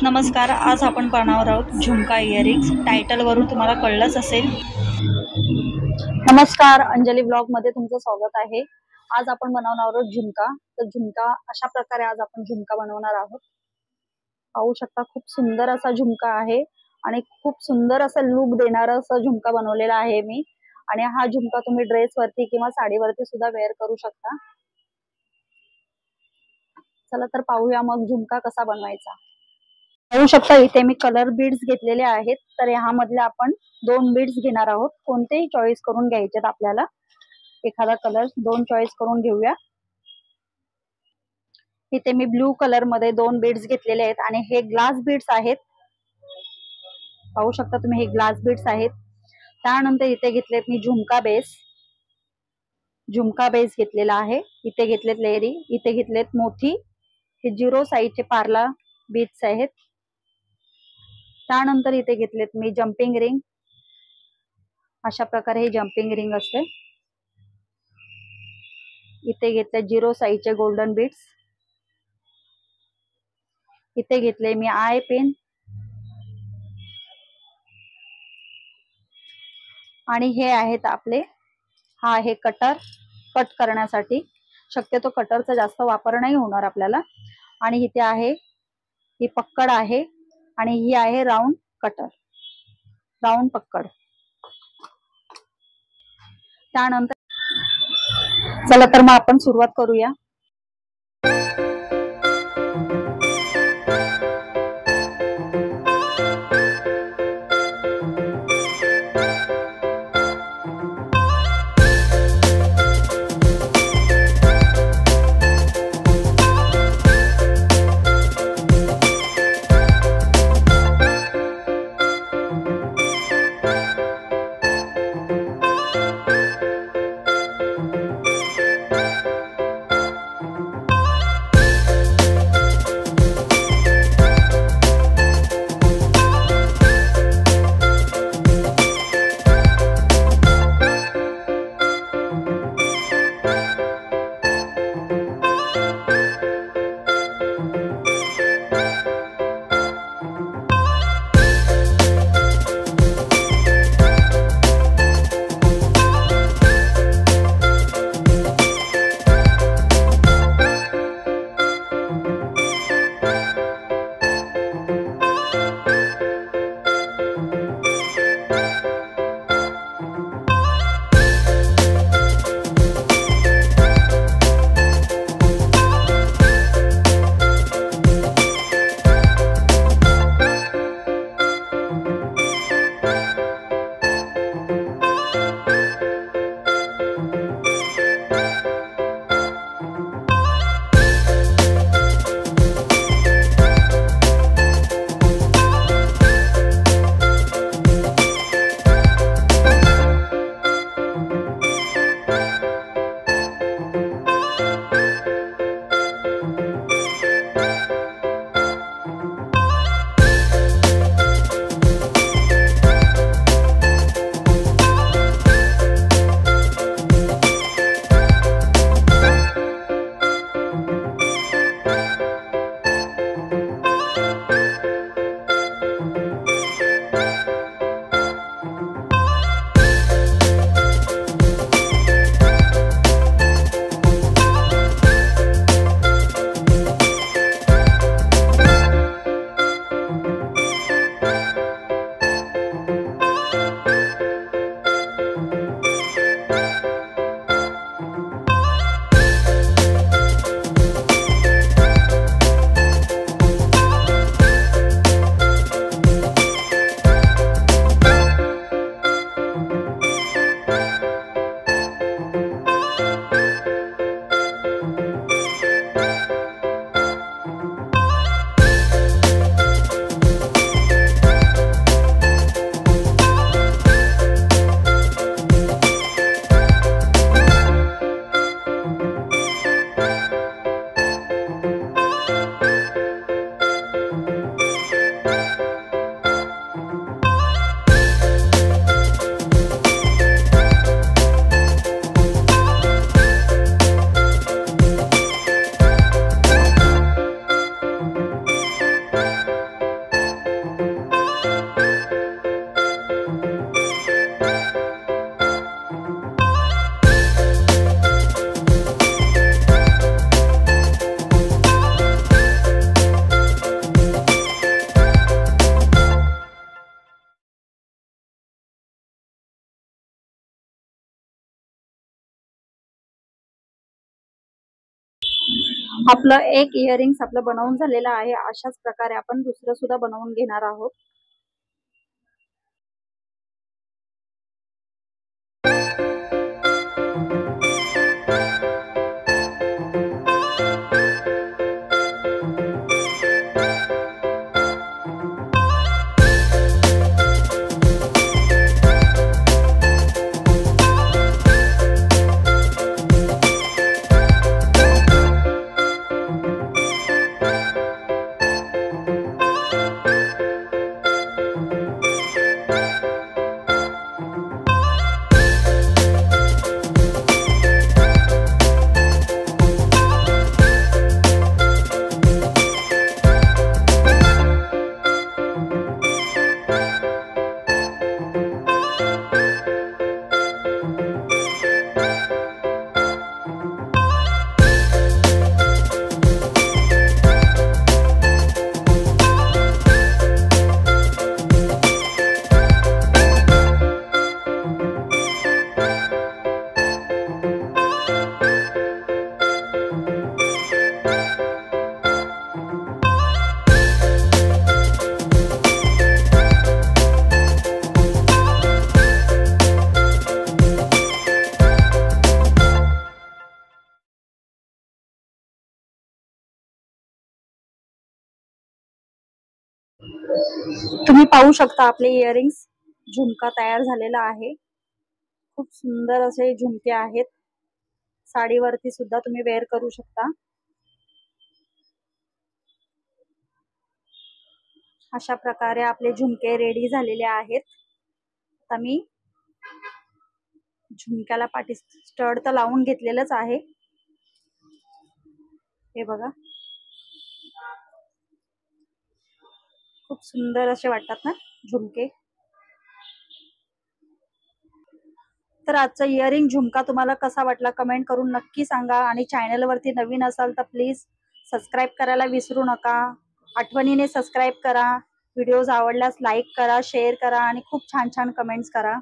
नमस्कार. आज आपण पाहणार आहोत झुमका इयरिंग्स. टायटलवरून तुम्हाला कळलंच असेल. नमस्कार, अंजली ब्लॉग मध्ये तुमचं स्वागत आहे. आज आपण बनवणार आहोत झुमका. तर झुमका अशा प्रकारे आज आपण झुमका बनवणार आहोत. पाहू शकता, खूप सुंदर असा झुमका आहे आणि खूप सुंदर असा लुक देणारा असा झुमका बनवलेला आहे मी. आणि हा झुमका तुम्ही ड्रेसवरती किंवा साडीवरती सुद्धा वेअर करू शकता. चला तर पाहूया मग झुमका कसा बनवायचा. पाहू शकता, इथे मी कलर बीड्स घेतलेले आहेत. तर ह्यामधले आपण 2 बीड्स घेणार आहोत. कोणतेही चॉईस करून घ्यायचे आपल्याला. एखादा कलर 2 चॉईस करून घेऊया. इथे मी ब्लू कलर मध्ये 2 बीड्स घेतलेले आहेत आणि हे ग्लास बीड्स आहेत. पाहू शकता तुम्ही, हे ग्लास बीड्स आहेत. त्यानंतर इथे घेतलेत मी झुमका बेस घेतलेला आहे. इथे घेतलेत लेअरी, इथे घेतलेत मोती. हे 0 साईजचे पार्ला बीड्स आहेत. त्यानंतर इथे घेतलेत मी जम्पिंग रिंग. अशा प्रकारे हे जम्पिंग रिंग असते. इथे घेतले 0 साईजचे गोल्डन बीड्स. इथे घेतले मी आय पिन आणि हे आहेत आपले, हा आहे कटर, कट करण्यासाठी. शक्यतो कटरचा जास्त वापर नाही होणार आपल्याला. आणि इथे आहे ही पक्कड आहे आणि ही आहे राऊंड कटर, राऊंड पक्कड. त्यानंतर चला तर मग आपण सुरुवात करूया. आपलं एक इयरिंग्स आपलं बनवून झालेलं आहे. अशाच प्रकारे आपण दुसरं सुद्धा बनवून घेणार आहोत. तुम्ही पाहू शकता आपले इयरिंग्स झुमका तयार झालेला आहे. खूप सुंदर असे झुमके आहेत. साडीवरती सुद्धा तुम्ही वेअर करू शकता. अशा प्रकारे आपले झुमके रेडी झालेले आहेत. आता मी झुमक्याला पाठी स्टड तर लावून घेतलेलंच आहे. हे बघा, खूप सुंदर असे वाटतात ना झुमके. तर आजचा इयरिंग झुमका तुम्हाला कसा वाटला कमेंट करून नक्की सांगा. आणि चॅनलवरती नवीन असाल तर प्लीज सबस्क्राईब करायला विसरू नका. आठवणीने सबस्क्राईब करा. व्हिडिओज आवडल्यास लाईक करा, शेअर करा आणि खूप छान छान कमेंट्स करा.